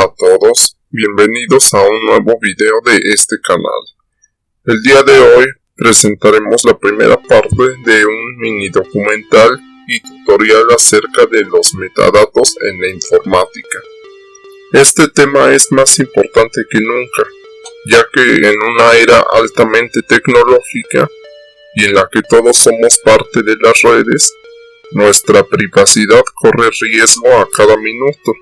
Hola a todos, bienvenidos a un nuevo video de este canal. El día de hoy presentaremos la primera parte de un mini documental y tutorial acerca de los metadatos en la informática. Este tema es más importante que nunca, ya que en una era altamente tecnológica y en la que todos somos parte de las redes, nuestra privacidad corre riesgo a cada minuto.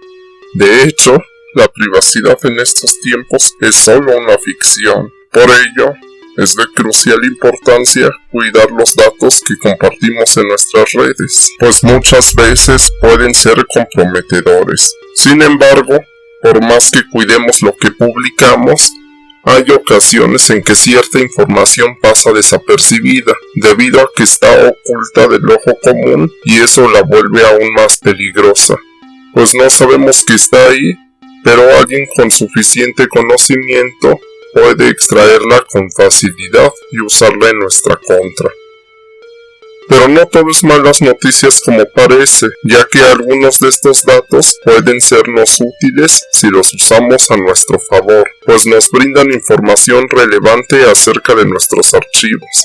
De hecho, la privacidad en estos tiempos es solo una ficción. Por ello, es de crucial importancia cuidar los datos que compartimos en nuestras redes, pues muchas veces pueden ser comprometedores. Sin embargo, por más que cuidemos lo que publicamos, hay ocasiones en que cierta información pasa desapercibida, debido a que está oculta del ojo común y eso la vuelve aún más peligrosa. Pues no sabemos que está ahí, pero alguien con suficiente conocimiento puede extraerla con facilidad y usarla en nuestra contra. Pero no todo es malas noticias como parece, ya que algunos de estos datos pueden sernos útiles si los usamos a nuestro favor, pues nos brindan información relevante acerca de nuestros archivos.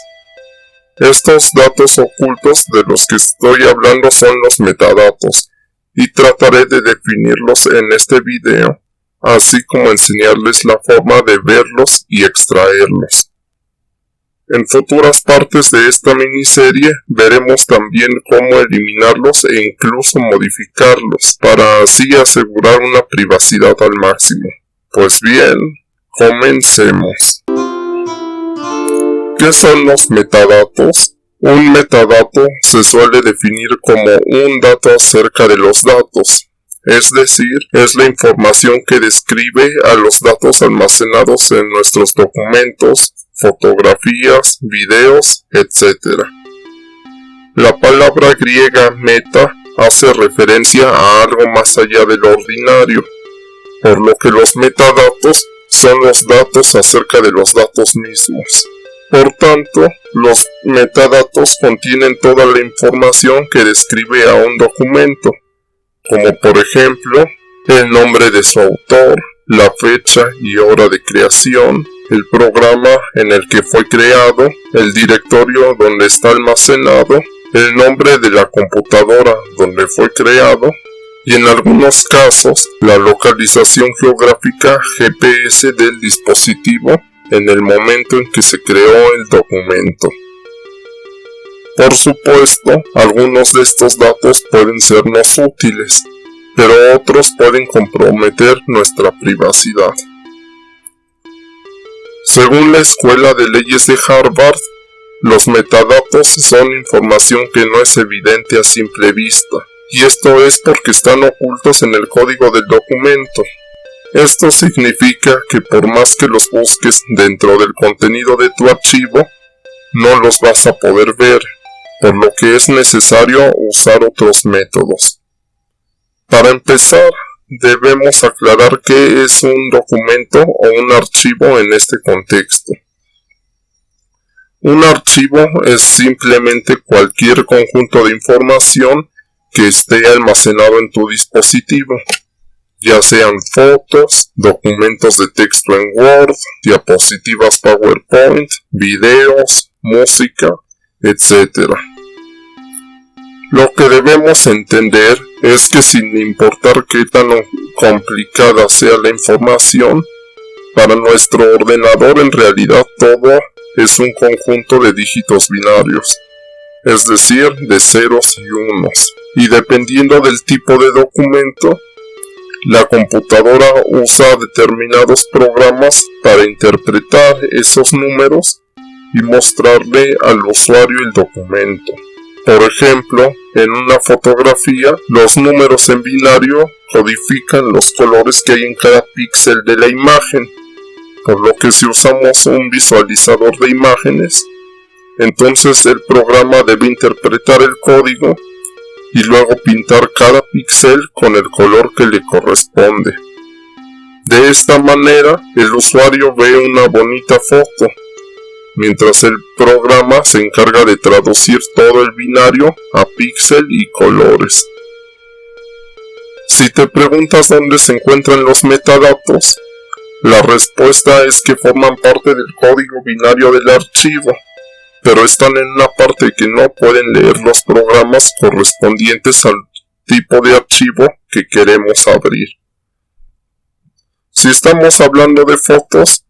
Estos datos ocultos de los que estoy hablando son los metadatos, y trataré de definirlos en este video, así como enseñarles la forma de verlos y extraerlos. En futuras partes de esta miniserie veremos también cómo eliminarlos e incluso modificarlos, para así asegurar una privacidad al máximo. Pues bien, comencemos. ¿Qué son los metadatos? Un metadato se suele definir como un dato acerca de los datos, es decir, es la información que describe a los datos almacenados en nuestros documentos, fotografías, videos, etc. La palabra griega meta hace referencia a algo más allá de lo ordinario, por lo que los metadatos son los datos acerca de los datos mismos. Por tanto, los metadatos contienen toda la información que describe a un documento, como por ejemplo, el nombre de su autor, la fecha y hora de creación, el programa en el que fue creado, el directorio donde está almacenado, el nombre de la computadora donde fue creado, y en algunos casos, la localización geográfica GPS del dispositivo en el momento en que se creó el documento. Por supuesto, algunos de estos datos pueden sernos útiles, pero otros pueden comprometer nuestra privacidad. Según la Escuela de Leyes de Harvard, los metadatos son información que no es evidente a simple vista, y esto es porque están ocultos en el código del documento. Esto significa que por más que los busques dentro del contenido de tu archivo, no los vas a poder ver, por lo que es necesario usar otros métodos. Para empezar, debemos aclarar qué es un documento o un archivo en este contexto. Un archivo es simplemente cualquier conjunto de información que esté almacenado en tu dispositivo, ya sean fotos, documentos de texto en Word, diapositivas PowerPoint, videos, música, etc. Lo que debemos entender es que sin importar qué tan complicada sea la información, para nuestro ordenador en realidad todo es un conjunto de dígitos binarios, es decir, de ceros y unos, y dependiendo del tipo de documento, la computadora usa determinados programas para interpretar esos números y mostrarle al usuario el documento. Por ejemplo, en una fotografía, los números en binario codifican los colores que hay en cada píxel de la imagen, por lo que si usamos un visualizador de imágenes, entonces el programa debe interpretar el código y luego pintar cada píxel con el color que le corresponde. De esta manera, el usuario ve una bonita foto, mientras el programa se encarga de traducir todo el binario a píxel y colores. Si te preguntas dónde se encuentran los metadatos, la respuesta es que forman parte del código binario del archivo, pero están en una parte que no pueden leer los programas correspondientes al tipo de archivo que queremos abrir. Si estamos hablando de fotos,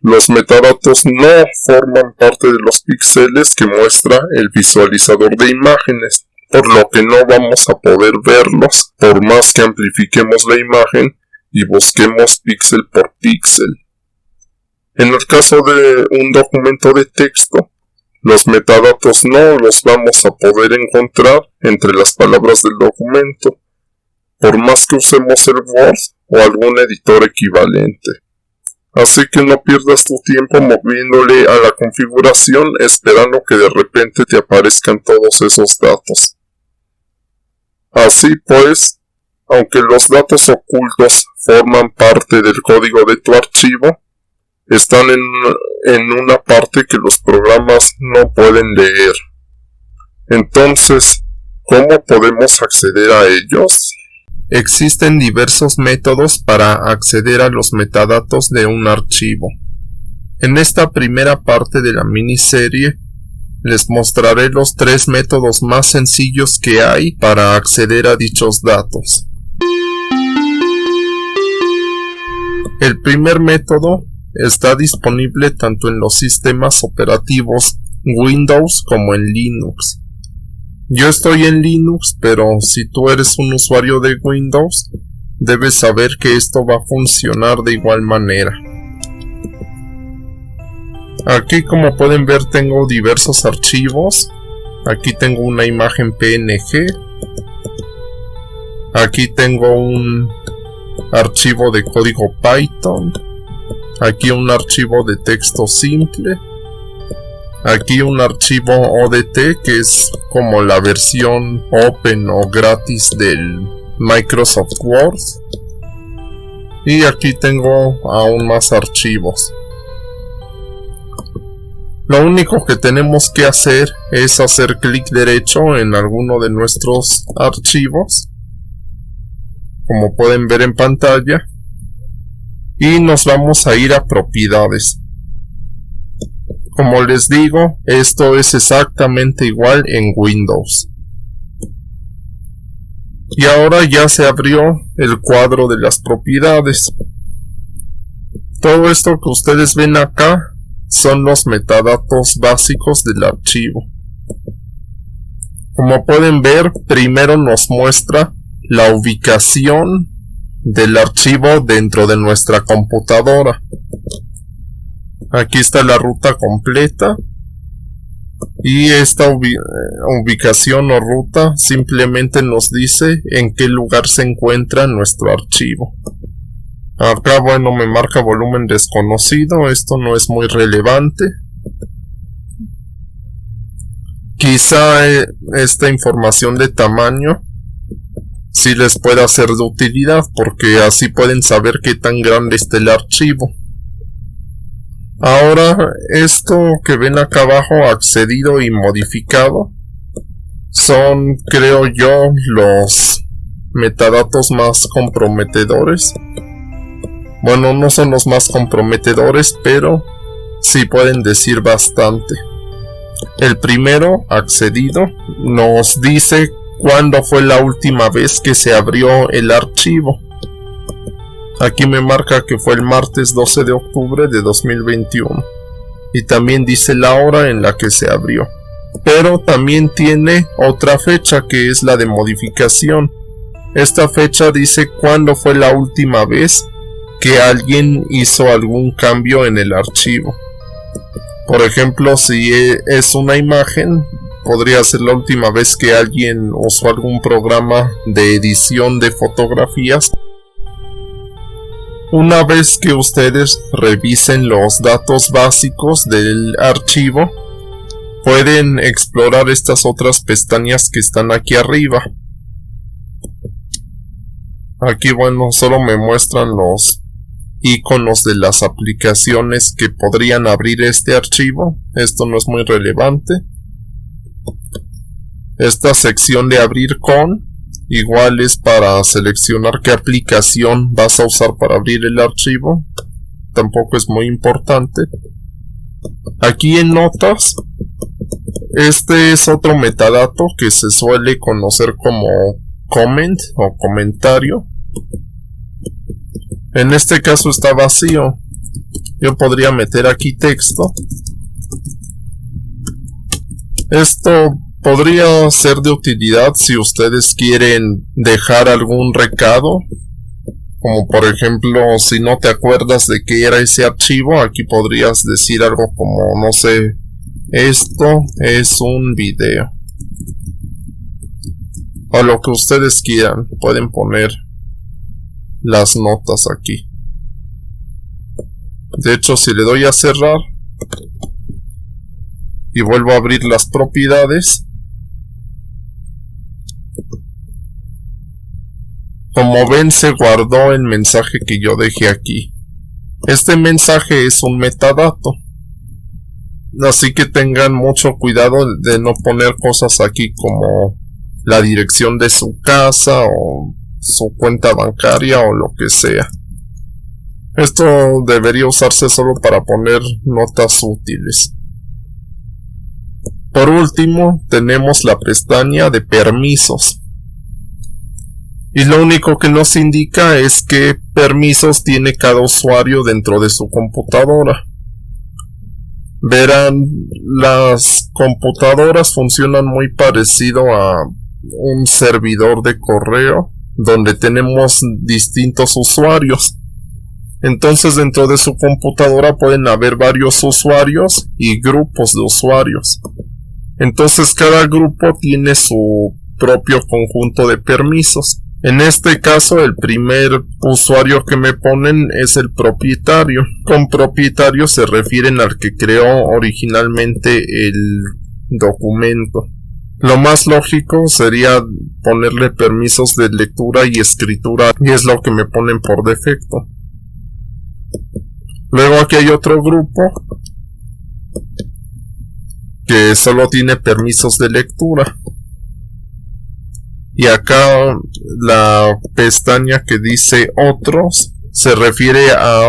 los metadatos no forman parte de los píxeles que muestra el visualizador de imágenes, por lo que no vamos a poder verlos por más que amplifiquemos la imagen y busquemos píxel por píxel. En el caso de un documento de texto, los metadatos no los vamos a poder encontrar entre las palabras del documento, por más que usemos el Word o algún editor equivalente. Así que no pierdas tu tiempo moviéndole a la configuración esperando que de repente te aparezcan todos esos datos. Así pues, aunque los datos ocultos forman parte del código de tu archivo, están en una parte que los programas no pueden leer. Entonces, ¿cómo podemos acceder a ellos? Existen diversos métodos para acceder a los metadatos de un archivo. En esta primera parte de la miniserie, les mostraré los 3 métodos más sencillos que hay para acceder a dichos datos. El primer método está disponible tanto en los sistemas operativos Windows como en Linux. Yo estoy en Linux, pero si tú eres un usuario de Windows, debes saber que esto va a funcionar de igual manera. Aquí, como pueden ver, tengo diversos archivos. Aquí tengo una imagen PNG. Aquí tengo un archivo de código Python. Aquí un archivo de texto simple. Aquí un archivo ODT, que es como la versión open o gratis del Microsoft Word. Y aquí tengo aún más archivos. Lo único que tenemos que hacer es hacer clic derecho en alguno de nuestros archivos, como pueden ver en pantalla, y nos vamos a ir a propiedades. Como les digo, esto es exactamente igual en Windows. Y ahora ya se abrió el cuadro de las propiedades. Todo esto que ustedes ven acá son los metadatos básicos del archivo. Como pueden ver, primero nos muestra la ubicación del archivo dentro de nuestra computadora. Aquí está la ruta completa y esta ubicación o ruta simplemente nos dice en qué lugar se encuentra nuestro archivo. Acá, bueno, me marca volumen desconocido, esto no es muy relevante. Quizá esta información de tamaño sí les pueda ser de utilidad, porque así pueden saber qué tan grande está el archivo. Ahora, esto que ven acá abajo, accedido y modificado, son, creo yo, los metadatos más comprometedores. Bueno, no son los más comprometedores, pero sí pueden decir bastante. El primero, accedido, nos dice cuándo fue la última vez que se abrió el archivo. Aquí me marca que fue el martes 12 de octubre de 2021. Y también dice la hora en la que se abrió. Pero también tiene otra fecha, que es la de modificación. Esta fecha dice cuándo fue la última vez que alguien hizo algún cambio en el archivo. Por ejemplo, si es una imagen, podría ser la última vez que alguien usó algún programa de edición de fotografías. Una vez que ustedes revisen los datos básicos del archivo, pueden explorar estas otras pestañas que están aquí arriba. Aquí, bueno, solo me muestran los iconos de las aplicaciones que podrían abrir este archivo. Esto no es muy relevante. Esta sección de abrir con iguales para seleccionar qué aplicación vas a usar para abrir el archivo. Tampoco es muy importante. Aquí en notas, este es otro metadato que se suele conocer como comment o comentario. En este caso está vacío. Yo podría meter aquí texto. Esto podría ser de utilidad si ustedes quieren dejar algún recado, como por ejemplo, si no te acuerdas de qué era ese archivo, aquí podrías decir algo como, no sé, esto es un video, o lo que ustedes quieran. Pueden poner las notas aquí. De hecho, si le doy a cerrar y vuelvo a abrir las propiedades, como ven, se guardó el mensaje que yo dejé aquí. Este mensaje es un metadato, así que tengan mucho cuidado de no poner cosas aquí como la dirección de su casa o su cuenta bancaria o lo que sea. Esto debería usarse solo para poner notas útiles. Por último, tenemos la pestaña de permisos. Y lo único que nos indica es qué permisos tiene cada usuario dentro de su computadora. Verán, las computadoras funcionan muy parecido a un servidor de correo donde tenemos distintos usuarios. Entonces dentro de su computadora pueden haber varios usuarios y grupos de usuarios. Entonces cada grupo tiene su propio conjunto de permisos. En este caso, el primer usuario que me ponen es el propietario. Con propietario se refieren al que creó originalmente el documento. Lo más lógico sería ponerle permisos de lectura y escritura, y es lo que me ponen por defecto. Luego aquí hay otro grupo que solo tiene permisos de lectura. Y acá la pestaña que dice otros se refiere a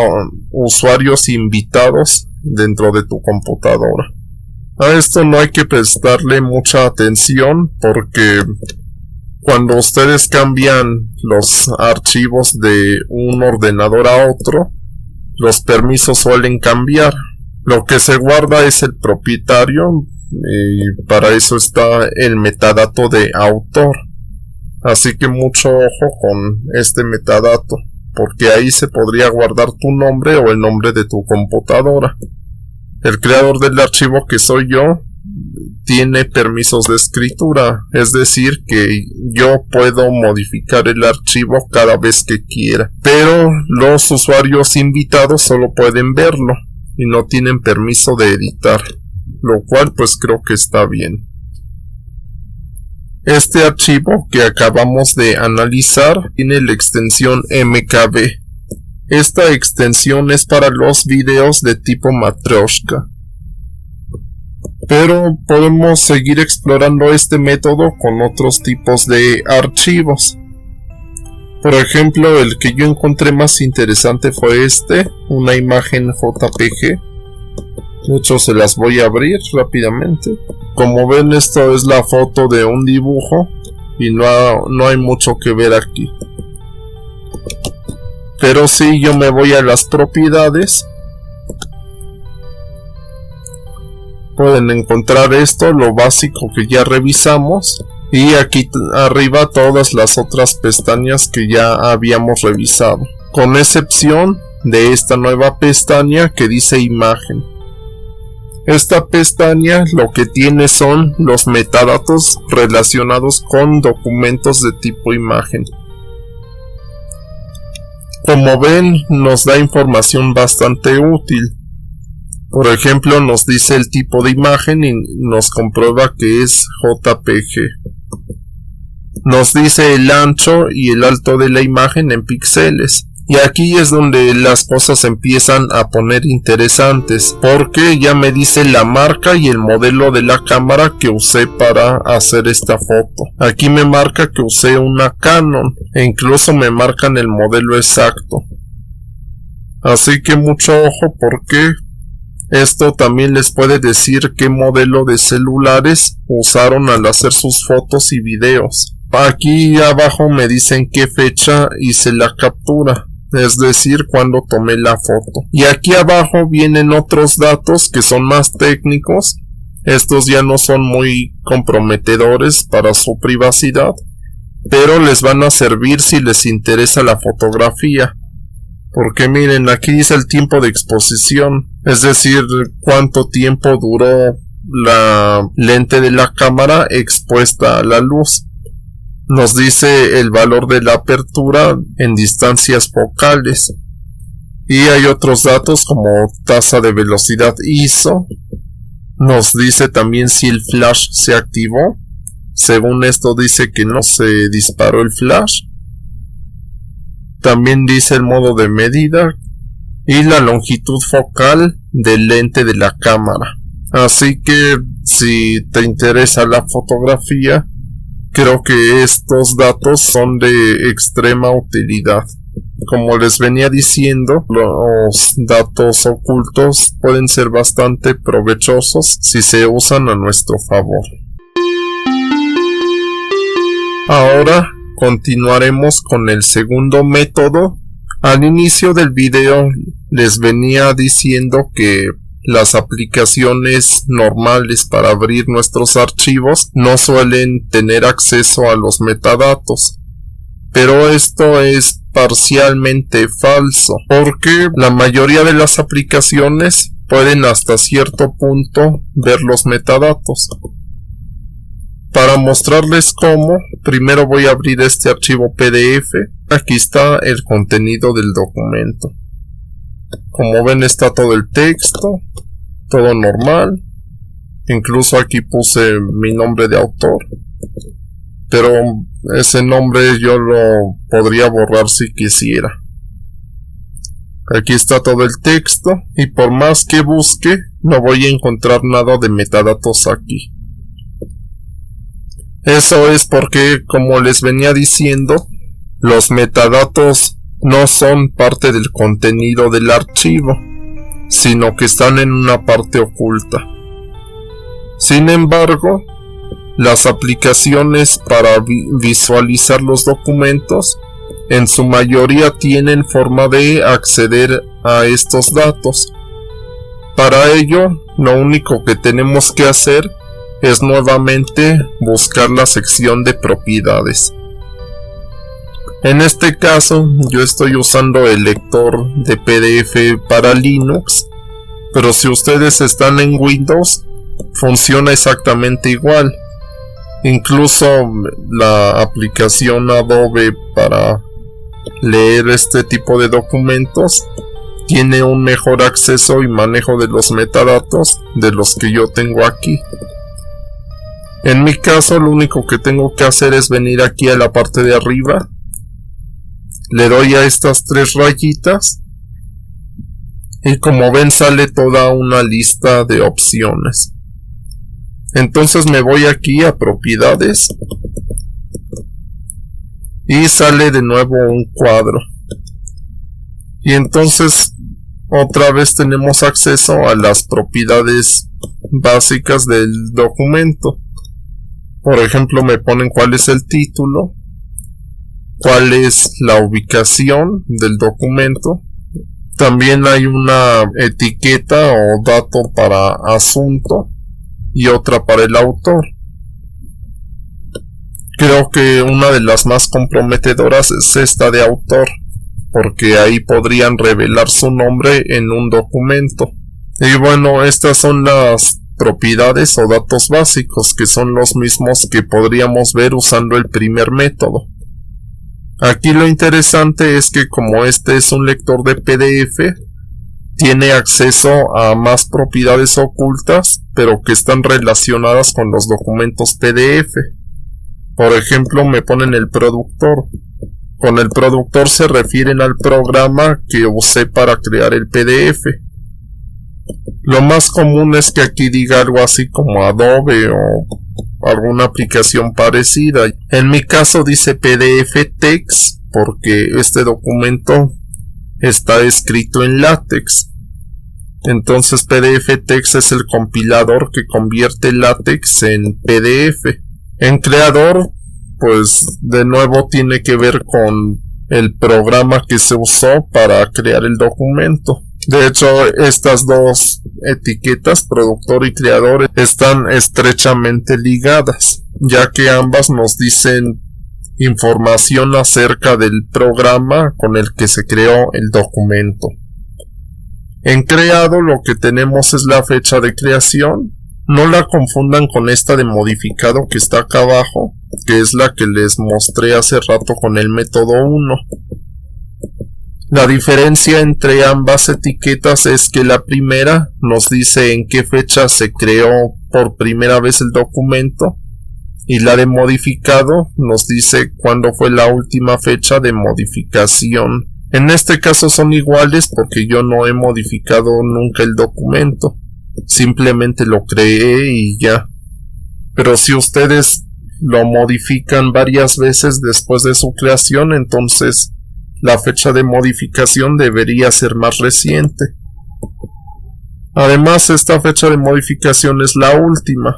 usuarios invitados dentro de tu computadora. A esto no hay que prestarle mucha atención porque cuando ustedes cambian los archivos de un ordenador a otro, los permisos suelen cambiar. Lo que se guarda es el propietario y para eso está el metadato de autor. Así que mucho ojo con este metadato, porque ahí se podría guardar tu nombre o el nombre de tu computadora. El creador del archivo, que soy yo, tiene permisos de escritura, es decir que yo puedo modificar el archivo cada vez que quiera, pero los usuarios invitados solo pueden verlo y no tienen permiso de editar, lo cual pues creo que está bien. Este archivo que acabamos de analizar tiene la extensión MKB. Esta extensión es para los videos de tipo Matryoshka. Pero podemos seguir explorando este método con otros tipos de archivos. Por ejemplo, el que yo encontré más interesante fue este, una imagen JPG. De hecho, se las voy a abrir rápidamente. Como ven, esto es la foto de un dibujo y no hay mucho que ver aquí. Pero si yo me voy a las propiedades, pueden encontrar esto, lo básico que ya revisamos. Y aquí arriba todas las otras pestañas que ya habíamos revisado. Con excepción de esta nueva pestaña que dice imagen. Esta pestaña lo que tiene son los metadatos relacionados con documentos de tipo imagen. Como ven, nos da información bastante útil. Por ejemplo, nos dice el tipo de imagen y nos comprueba que es JPG. Nos dice el ancho y el alto de la imagen en píxeles. Y aquí es donde las cosas empiezan a poner interesantes, porque ya me dice la marca y el modelo de la cámara que usé para hacer esta foto. Aquí me marca que usé una Canon e incluso me marcan el modelo exacto. Así que mucho ojo, porque esto también les puede decir qué modelo de celulares usaron al hacer sus fotos y videos. Aquí abajo me dicen qué fecha hice la captura, es decir, cuando tomé la foto. Y aquí abajo vienen otros datos que son más técnicos. Estos ya no son muy comprometedores para su privacidad, pero les van a servir si les interesa la fotografía. Porque miren, aquí dice el tiempo de exposición, es decir, cuánto tiempo duró la lente de la cámara expuesta a la luz. Nos dice el valor de la apertura en distancias focales. Y hay otros datos como tasa de velocidad ISO. Nos dice también si el flash se activó. Según esto dice que no se disparó el flash. También dice el modo de medida y la longitud focal del lente de la cámara. Así que si te interesa la fotografía, creo que estos datos son de extrema utilidad. Como les venía diciendo, los datos ocultos pueden ser bastante provechosos si se usan a nuestro favor. Ahora continuaremos con el segundo método. Al inicio del video les venía diciendo que las aplicaciones normales para abrir nuestros archivos no suelen tener acceso a los metadatos. Pero esto es parcialmente falso, porque la mayoría de las aplicaciones pueden hasta cierto punto ver los metadatos. Para mostrarles cómo, primero voy a abrir este archivo PDF. Aquí está el contenido del documento. Como ven, está todo el texto, todo normal. Incluso aquí puse mi nombre de autor, pero ese nombre yo lo podría borrar si quisiera. Aquí está todo el texto y por más que busque no voy a encontrar nada de metadatos aquí. Eso es porque, como les venía diciendo, los metadatos no son parte del contenido del archivo, sino que están en una parte oculta. Sin embargo, las aplicaciones para visualizar los documentos en su mayoría tienen forma de acceder a estos datos. Para ello, lo único que tenemos que hacer es nuevamente buscar la sección de propiedades. En este caso, yo estoy usando el lector de PDF para Linux, pero si ustedes están en Windows, funciona exactamente igual. Incluso la aplicación Adobe para leer este tipo de documentos tiene un mejor acceso y manejo de los metadatos de los que yo tengo aquí. En mi caso, lo único que tengo que hacer es venir aquí a la parte de arriba. Le doy a estas tres rayitas y como ven sale toda una lista de opciones. Entonces me voy aquí a propiedades y sale de nuevo un cuadro. Y entonces otra vez tenemos acceso a las propiedades básicas del documento. Por ejemplo, me ponen cuál es el título, cuál es la ubicación del documento. También hay una etiqueta o dato para asunto y otra para el autor. Creo que una de las más comprometedoras es esta de autor, porque ahí podrían revelar su nombre en un documento. Y bueno, estas son las propiedades o datos básicos, que son los mismos que podríamos ver usando el primer método. Aquí lo interesante es que como este es un lector de PDF, tiene acceso a más propiedades ocultas, pero que están relacionadas con los documentos PDF. Por ejemplo, me ponen el productor. Con el productor se refieren al programa que usé para crear el PDF. Lo más común es que aquí diga algo así como Adobe o alguna aplicación parecida. En mi caso dice PDF Text porque este documento está escrito en LaTeX. Entonces PDF Text es el compilador que convierte LaTeX en PDF. En Creador, pues de nuevo tiene que ver con el programa que se usó para crear el documento. De hecho, estas dos etiquetas, productor y creador, están estrechamente ligadas, ya que ambas nos dicen información acerca del programa con el que se creó el documento. En creado lo que tenemos es la fecha de creación. No la confundan con esta de modificado que está acá abajo, que es la que les mostré hace rato con el método 1. La diferencia entre ambas etiquetas es que la primera nos dice en qué fecha se creó por primera vez el documento y la de modificado nos dice cuándo fue la última fecha de modificación. En este caso son iguales porque yo no he modificado nunca el documento, simplemente lo creé y ya. Pero si ustedes lo modifican varias veces después de su creación, entonces la fecha de modificación debería ser más reciente. Además, esta fecha de modificación es la última.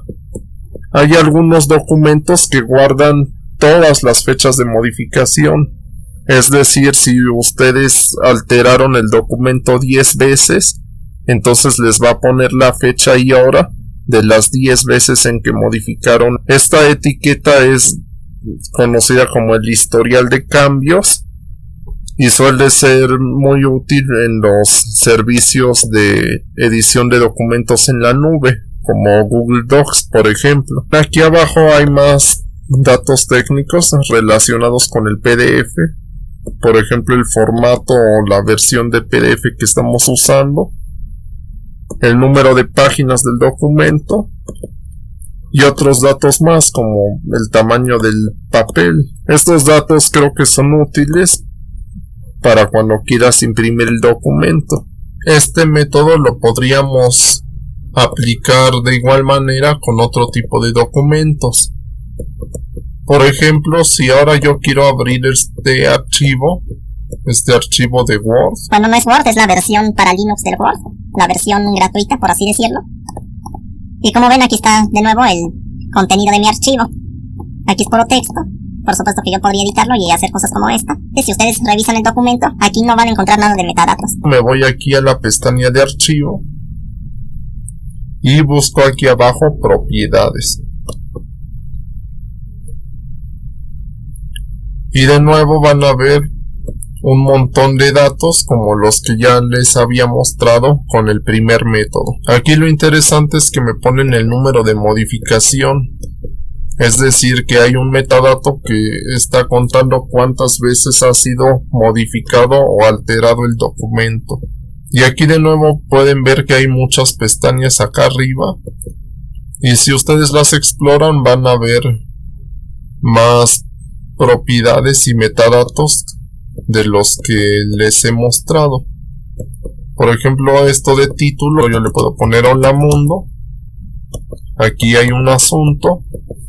Hay algunos documentos que guardan todas las fechas de modificación. Es decir, si ustedes alteraron el documento 10 veces, entonces les va a poner la fecha y hora de las 10 veces en que modificaron. Esta etiqueta es conocida como el historial de cambios y suele ser muy útil en los servicios de edición de documentos en la nube, como Google Docs, por ejemplo. Aquí abajo hay más datos técnicos relacionados con el PDF, por ejemplo el formato o la versión de PDF que estamos usando, el número de páginas del documento y otros datos más como el tamaño del papel. Estos datos creo que son útiles para cuando quieras imprimir el documento. Este método lo podríamos aplicar de igual manera con otro tipo de documentos. Por ejemplo, si ahora yo quiero abrir este archivo de Word. Bueno, no es Word, es la versión para Linux del Word, la versión gratuita, por así decirlo. Y como ven, aquí está de nuevo el contenido de mi archivo. Aquí es puro texto. Por supuesto que yo podría editarlo y hacer cosas como esta. Y si ustedes revisan el documento, aquí no van a encontrar nada de metadatos. Me voy aquí a la pestaña de archivo y busco aquí abajo propiedades. Y de nuevo van a ver un montón de datos como los que ya les había mostrado con el primer método. Aquí lo interesante es que me ponen el número de modificación. Es decir, que hay un metadato que está contando cuántas veces ha sido modificado o alterado el documento. Y aquí de nuevo pueden ver que hay muchas pestañas acá arriba. Y si ustedes las exploran van a ver más propiedades y metadatos de los que les he mostrado. Por ejemplo, esto de título, yo le puedo poner Hola Mundo. Aquí hay un asunto.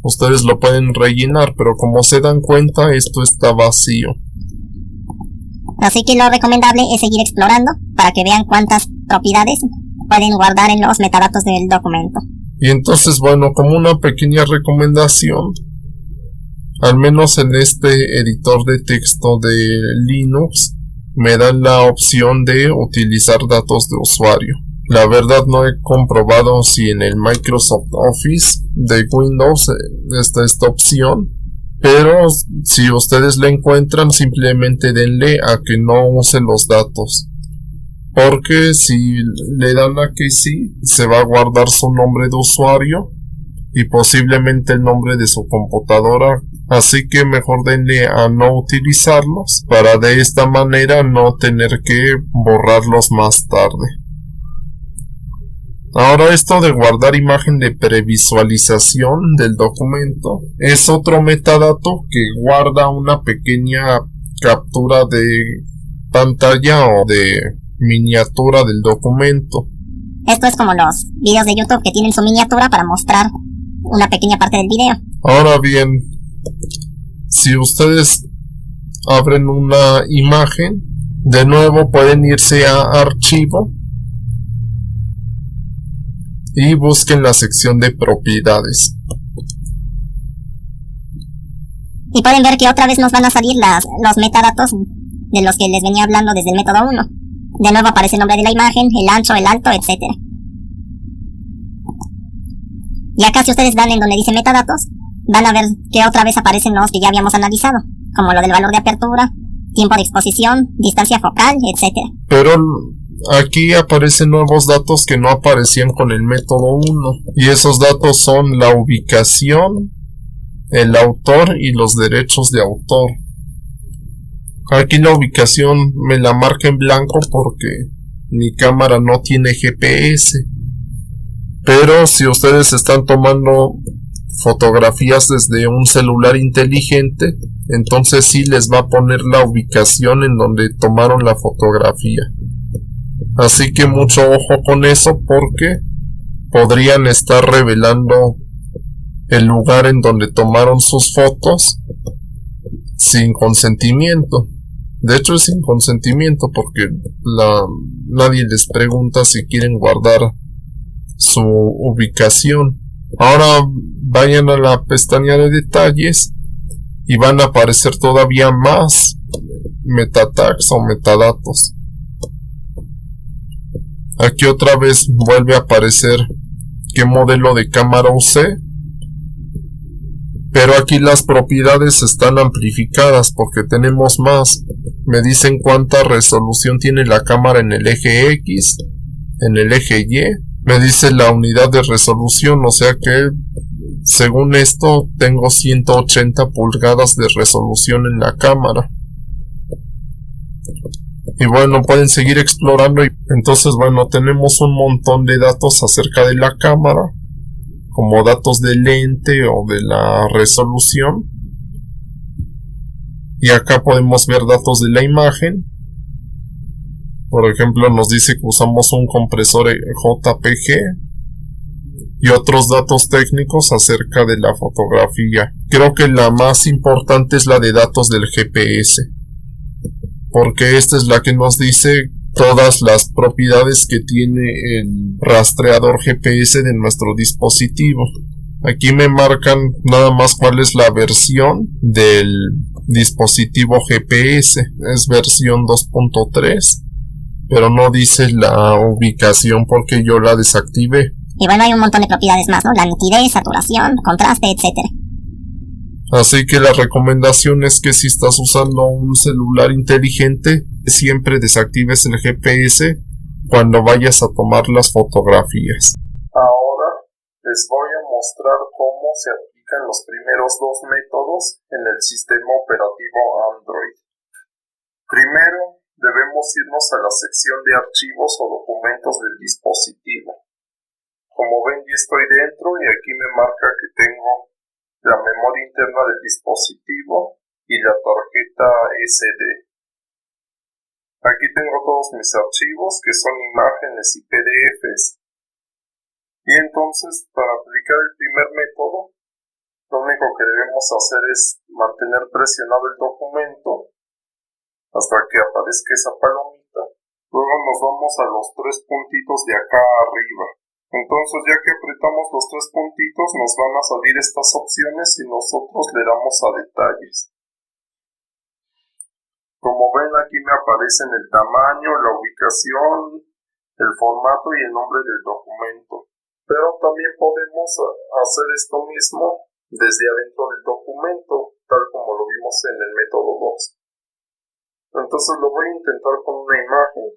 Ustedes lo pueden rellenar, pero como se dan cuenta, esto está vacío. Así que lo recomendable es seguir explorando para que vean cuántas propiedades pueden guardar en los metadatos del documento. Y entonces, bueno, como una pequeña recomendación, al menos en este editor de texto de Linux, me dan la opción de utilizar datos de usuario. La verdad no he comprobado si en el Microsoft Office de Windows está esta opción, pero si ustedes la encuentran, simplemente denle a que no use los datos, porque si le dan a que sí, se va a guardar su nombre de usuario y posiblemente el nombre de su computadora, así que mejor denle a no utilizarlos para de esta manera no tener que borrarlos más tarde. Ahora, esto de guardar imagen de previsualización del documento es otro metadato que guarda una pequeña captura de pantalla o de miniatura del documento. Esto es como los videos de YouTube que tienen su miniatura para mostrar una pequeña parte del video. Ahora bien, si ustedes abren una imagen, de nuevo pueden irse a archivo y busquen la sección de propiedades. Y pueden ver que otra vez nos van a salir los metadatos de los que les venía hablando desde el método 1. De nuevo aparece el nombre de la imagen, el ancho, el alto, etc. Y acá si ustedes dan en donde dice metadatos, van a ver que otra vez aparecen los que ya habíamos analizado, como lo del valor de apertura, tiempo de exposición, distancia focal, etc. Pero aquí aparecen nuevos datos que no aparecían con el método 1. Y esos datos son la ubicación, el autor y los derechos de autor. Aquí la ubicación me la marca en blanco porque mi cámara no tiene GPS. Pero si ustedes están tomando fotografías desde un celular inteligente, entonces sí les va a poner la ubicación en donde tomaron la fotografía. Así que mucho ojo con eso porque podrían estar revelando el lugar en donde tomaron sus fotos sin consentimiento. De hecho es sin consentimiento porque nadie les pregunta si quieren guardar su ubicación. Ahora vayan a la pestaña de detalles y van a aparecer todavía más metatags o metadatos. Aquí otra vez vuelve a aparecer qué modelo de cámara usé, pero aquí las propiedades están amplificadas porque tenemos más. Me dicen cuánta resolución tiene la cámara en el eje X, en el eje Y. Me dice la unidad de resolución, o sea que según esto tengo 180 pulgadas de resolución en la cámara. Y bueno, pueden seguir explorando. Entonces bueno, tenemos un montón de datos acerca de la cámara, como datos del lente o de la resolución. Y acá podemos ver datos de la imagen. Por ejemplo, nos dice que usamos un compresor JPG y otros datos técnicos acerca de la fotografía. Creo que la más importante es la de datos del GPS, porque esta es la que nos dice todas las propiedades que tiene el rastreador GPS de nuestro dispositivo. Aquí me marcan nada más cuál es la versión del dispositivo GPS. Es versión 2.3, pero no dice la ubicación porque yo la desactivé. Y bueno, hay un montón de propiedades más, ¿no? La nitidez, saturación, contraste, etc. Así que la recomendación es que si estás usando un celular inteligente, siempre desactives el GPS cuando vayas a tomar las fotografías. Ahora les voy a mostrar cómo se aplican los primeros dos métodos en el sistema operativo Android. Primero, debemos irnos a la sección de archivos o documentos del dispositivo. Como ven, ya estoy dentro y aquí me marca que tengo la memoria interna del dispositivo y la tarjeta SD. Aquí tengo todos mis archivos que son imágenes y PDFs. Y entonces, para aplicar el primer método, lo único que debemos hacer es mantener presionado el documento hasta que aparezca esa palomita. Luego nos vamos a los tres puntitos de acá arriba. Entonces, ya que apretamos los tres puntitos, nos van a salir estas opciones y nosotros le damos a detalles. Como ven, aquí me aparecen el tamaño, la ubicación, el formato y el nombre del documento. Pero también podemos hacer esto mismo desde adentro del documento, tal como lo vimos en el método 2. Entonces lo voy a intentar con una imagen.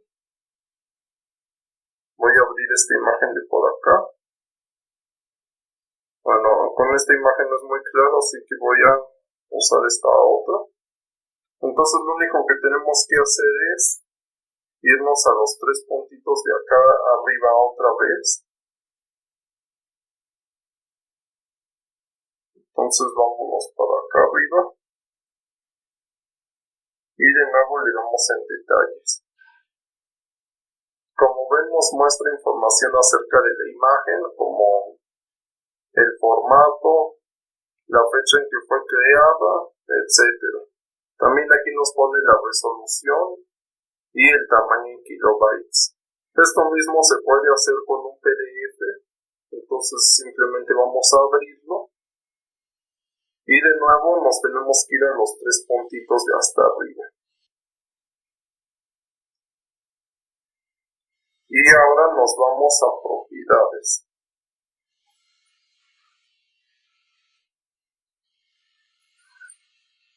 Voy a abrir esta imagen de por acá. Bueno, con esta imagen no es muy claro, así que voy a usar esta otra. Entonces lo único que tenemos que hacer es irnos a los tres puntitos de acá arriba otra vez. Entonces vámonos para acá arriba. y de nuevo le damos en detalles. Como ven, nos muestra información acerca de la imagen, como el formato, la fecha en que fue creada, etc. También aquí nos pone la resolución y el tamaño en kilobytes. Esto mismo se puede hacer con un PDF, entonces simplemente vamos a abrirlo y de nuevo nos tenemos que ir a los 3 puntitos de hasta arriba. Y ahora nos vamos a propiedades.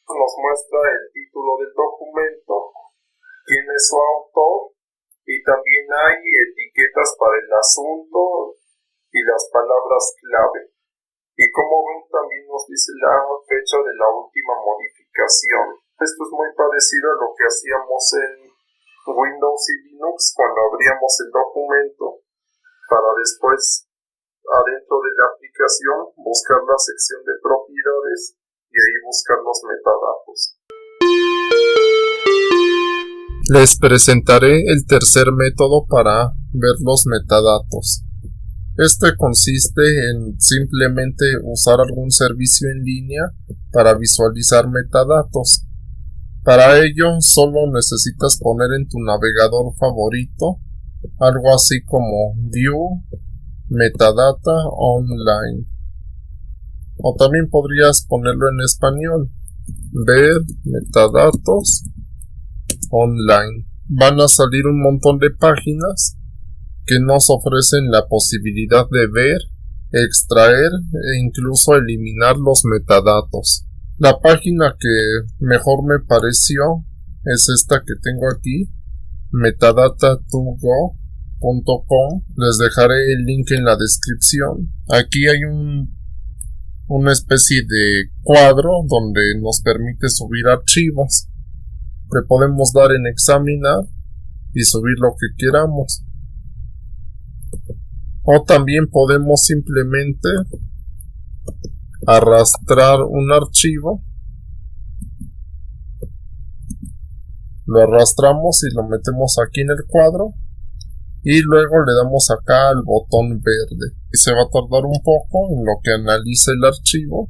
Nos muestra el título del documento, quién es su autor y también hay etiquetas para el asunto y las palabras clave. Y como ven, también nos dice la fecha de la última modificación. Esto es muy parecido a lo que hacíamos en Windows y Linux cuando abríamos el documento para después adentro de la aplicación buscar la sección de propiedades y ahí buscar los metadatos. Les presentaré el tercer método para ver los metadatos. Este consiste en simplemente usar algún servicio en línea para visualizar metadatos. Para ello solo necesitas poner en tu navegador favorito algo así como View Metadata Online. O también podrías ponerlo en español, ver metadatos online. Van a salir un montón de páginas que nos ofrecen la posibilidad de ver, extraer e incluso eliminar los metadatos. La página que mejor me pareció es esta que tengo aquí, metadata2go.com. Les dejaré el link en la descripción. Aquí hay una especie de cuadro donde nos permite subir archivos. Le podemos dar en examinar y subir lo que queramos. O también podemos simplemente arrastrar un archivo, lo arrastramos y lo metemos aquí en el cuadro y luego le damos acá al botón verde y se va a tardar un poco en lo que analice el archivo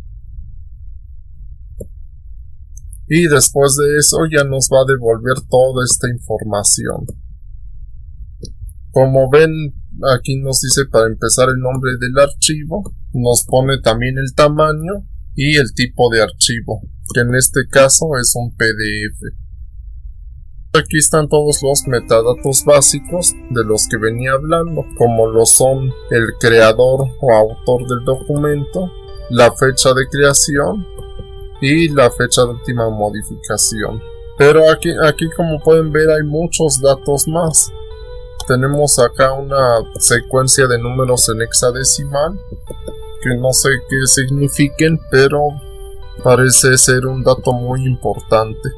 y después de eso ya nos va a devolver toda esta información. Como ven, aquí nos dice para empezar el nombre del archivo, nos pone también el tamaño y el tipo de archivo, que en este caso es un PDF. Aquí están todos los metadatos básicos de los que venía hablando, como lo son el creador o autor del documento, la fecha de creación y la fecha de última modificación. Pero aquí como pueden ver hay muchos datos más. Tenemos acá una secuencia de números en hexadecimal que no sé qué signifiquen, pero parece ser un dato muy importante.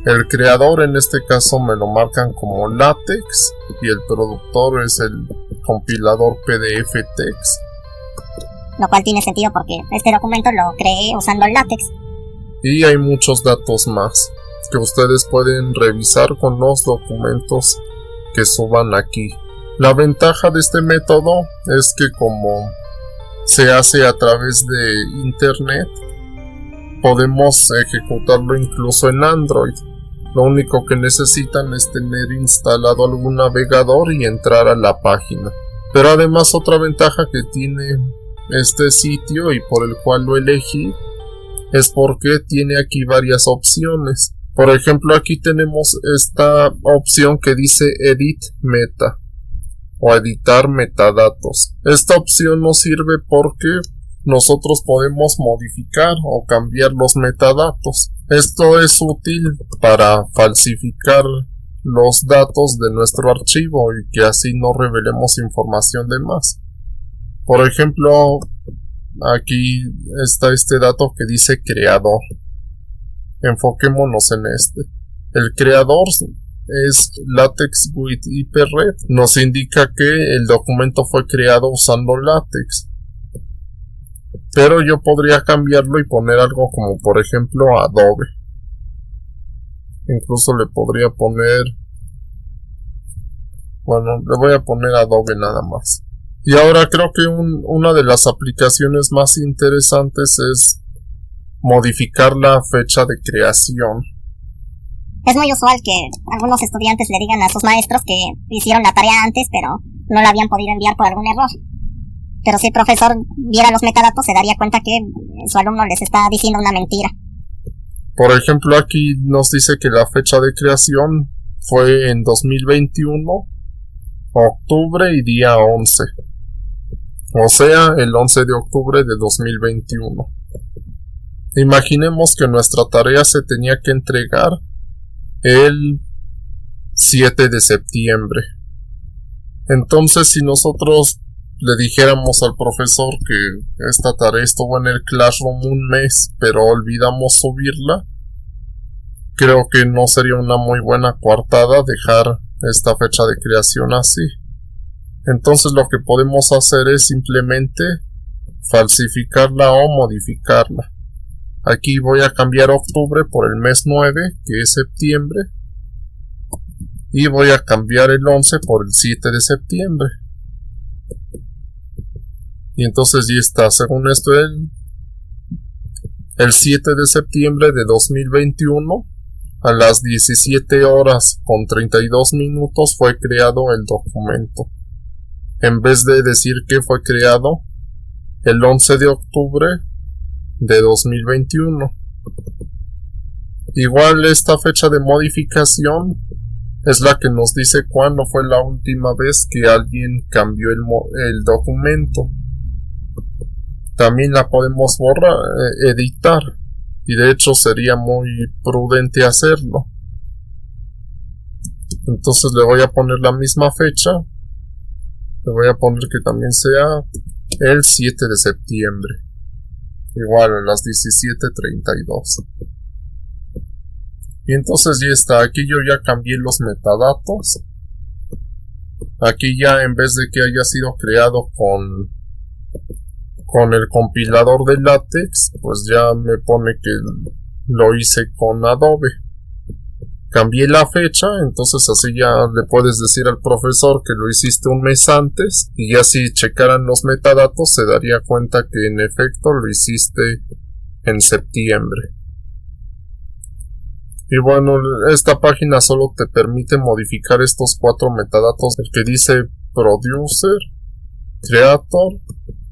El creador en este caso me lo marcan como LaTeX y el productor es el compilador PDF Text. Lo cual tiene sentido porque este documento lo creé usando el LaTeX. Y hay muchos datos más que ustedes pueden revisar con los documentos que suban aquí. La ventaja de este método es que como se hace a través de internet, podemos ejecutarlo incluso en Android. Lo único que necesitan es tener instalado algún navegador y entrar a la página. Pero además otra ventaja que tiene este sitio y por el cual lo elegí es porque tiene aquí varias opciones. Por ejemplo, aquí tenemos esta opción que dice Edit Meta o editar metadatos. Esta opción nos sirve porque nosotros podemos modificar o cambiar los metadatos. Esto es útil para falsificar los datos de nuestro archivo y que así no revelemos información de más. Por ejemplo, aquí está este dato que dice creador. Enfoquémonos en este. El creador es LaTeX with Hyperred. Nos indica que el documento fue creado usando LaTeX. Pero yo podría cambiarlo y poner algo como por ejemplo Adobe. Incluso le podría poner... Bueno, le voy a poner Adobe nada más. Y ahora creo que una de las aplicaciones más interesantes es modificar la fecha de creación. Es muy usual que algunos estudiantes le digan a sus maestros que hicieron la tarea antes, pero no la habían podido enviar por algún error. Pero si el profesor viera los metadatos, se daría cuenta que su alumno les está diciendo una mentira. Por ejemplo, aquí nos dice que la fecha de creación fue en 2021, octubre y día 11. O sea, el 11 de octubre de 2021. Imaginemos que nuestra tarea se tenía que entregar el 7 de septiembre. Entonces, si nosotros le dijéramos al profesor que esta tarea estuvo en el Classroom un mes, pero olvidamos subirla, creo que no sería una muy buena coartada dejar esta fecha de creación así. Entonces lo que podemos hacer es simplemente falsificarla o modificarla. Aquí voy a cambiar octubre por el mes 9, que es septiembre, y voy a cambiar el 11 por el 7 de septiembre. Y entonces ya está, según esto el 7 de septiembre de 2021 a las 17 horas con 32 minutos fue creado el documento. En vez de decir que fue creado el 11 de octubre de 2021. Igual esta fecha de modificación es la que nos dice cuándo fue la última vez que alguien cambió el documento. También la podemos editar, y de hecho sería muy prudente hacerlo. Entonces le voy a poner la misma fecha. Le voy a poner que también sea el 7 de septiembre. Igual a las 17:32. Y entonces ya está. Aquí yo ya cambié los metadatos. Aquí ya, en vez de que haya sido creado con el compilador de LaTeX, pues ya me pone que lo hice con Adobe. Cambié la fecha, entonces así ya le puedes decir al profesor que lo hiciste un mes antes, y ya si checaran los metadatos se daría cuenta que en efecto lo hiciste en septiembre. Y bueno, esta página solo te permite modificar estos 4 metadatos, el que dice Producer, Creator,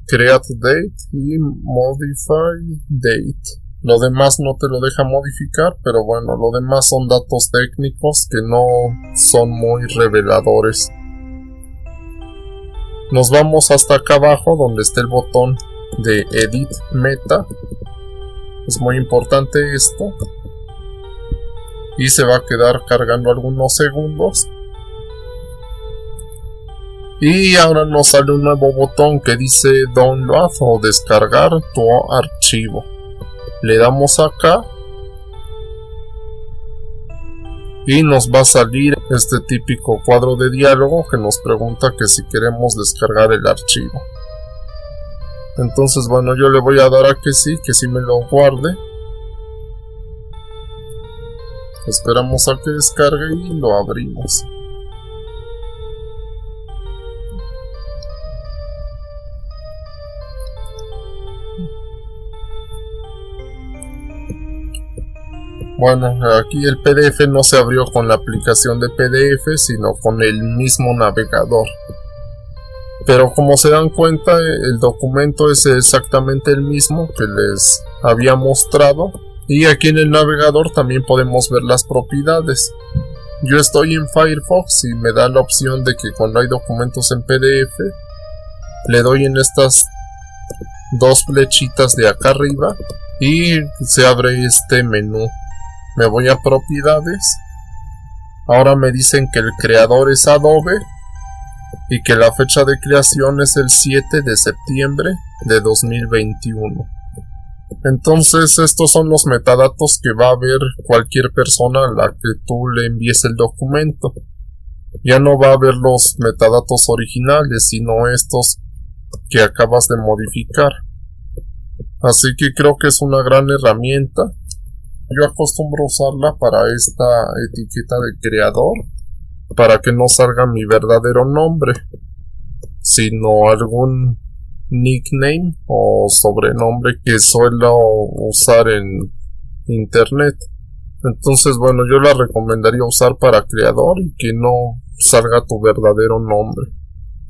Create Date y Modify Date. Lo demás no te lo deja modificar, pero bueno, lo demás son datos técnicos que no son muy reveladores. Nos vamos hasta acá abajo donde está el botón de Edit Meta. Es muy importante esto. Y se va a quedar cargando algunos segundos. Y ahora nos sale un nuevo botón que dice Download o descargar tu archivo. Le damos acá y nos va a salir este típico cuadro de diálogo que nos pregunta que si queremos descargar el archivo. Entonces bueno, yo le voy a dar a que sí me lo guarde. Esperamos a que descargue y lo abrimos. Bueno, aquí el PDF no se abrió con la aplicación de PDF, sino con el mismo navegador. Pero como se dan cuenta, el documento es exactamente el mismo que les había mostrado. Y aquí en el navegador también podemos ver las propiedades. Yo estoy en Firefox y me da la opción de que cuando hay documentos en PDF, le doy en estas 2 flechitas de acá arriba y se abre este menú. Me voy a propiedades. Ahora me dicen que el creador es Adobe y que la fecha de creación es el 7 de septiembre de 2021. Entonces estos son los metadatos que va a ver cualquier persona a la que tú le envíes el documento. Ya no va a ver los metadatos originales, sino estos que acabas de modificar. Así que creo que es una gran herramienta. Yo acostumbro usarla para esta etiqueta de creador, para que no salga mi verdadero nombre, sino algún nickname o sobrenombre que suelo usar en internet. Entonces, bueno, yo la recomendaría usar para creador y que no salga tu verdadero nombre.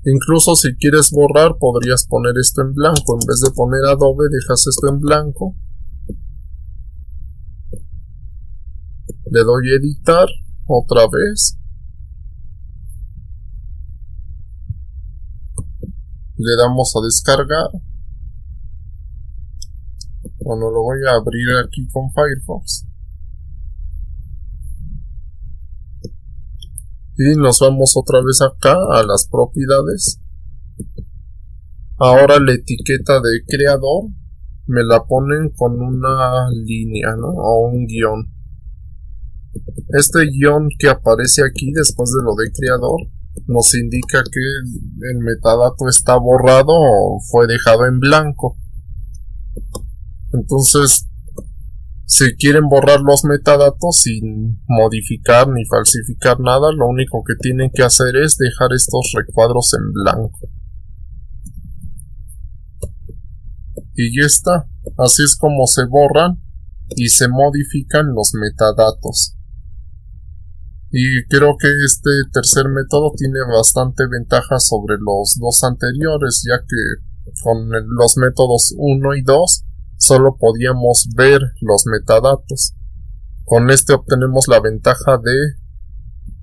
Incluso si quieres borrar, podrías poner esto en blanco. En vez de poner Adobe, dejas esto en blanco. Le doy a editar otra vez. Le damos a descargar. Bueno, lo voy a abrir aquí con Firefox. Y nos vamos otra vez acá a las propiedades. Ahora la etiqueta de creador me la ponen con una línea, ¿no? O un guión. Este guión que aparece aquí después de lo de creador nos indica que el metadato está borrado o fue dejado en blanco. Entonces, si quieren borrar los metadatos sin modificar ni falsificar nada, lo único que tienen que hacer es dejar estos recuadros en blanco. Y ya está. Así es como se borran y se modifican los metadatos. Y creo que este tercer método tiene bastante ventaja sobre los dos anteriores, ya que con los métodos 1 y 2 solo podíamos ver los metadatos. Con este obtenemos la ventaja de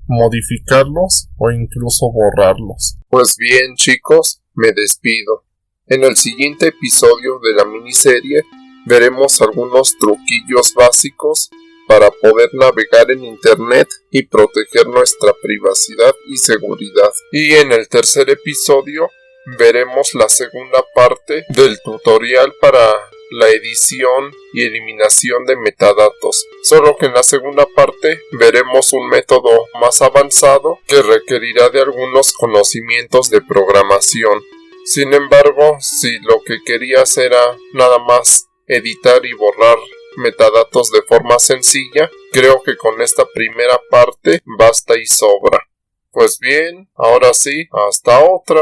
modificarlos o incluso borrarlos. Pues bien, chicos, me despido. En el siguiente episodio de la miniserie veremos algunos truquillos básicos para poder navegar en internet y proteger nuestra privacidad y seguridad. Y en el tercer episodio veremos la segunda parte del tutorial para la edición y eliminación de metadatos. Solo que en la segunda parte veremos un método más avanzado que requerirá de algunos conocimientos de programación. Sin embargo, si lo que querías era nada más editar y borrar metadatos de forma sencilla, creo que con esta primera parte basta y sobra. Pues bien, ahora sí, hasta otra.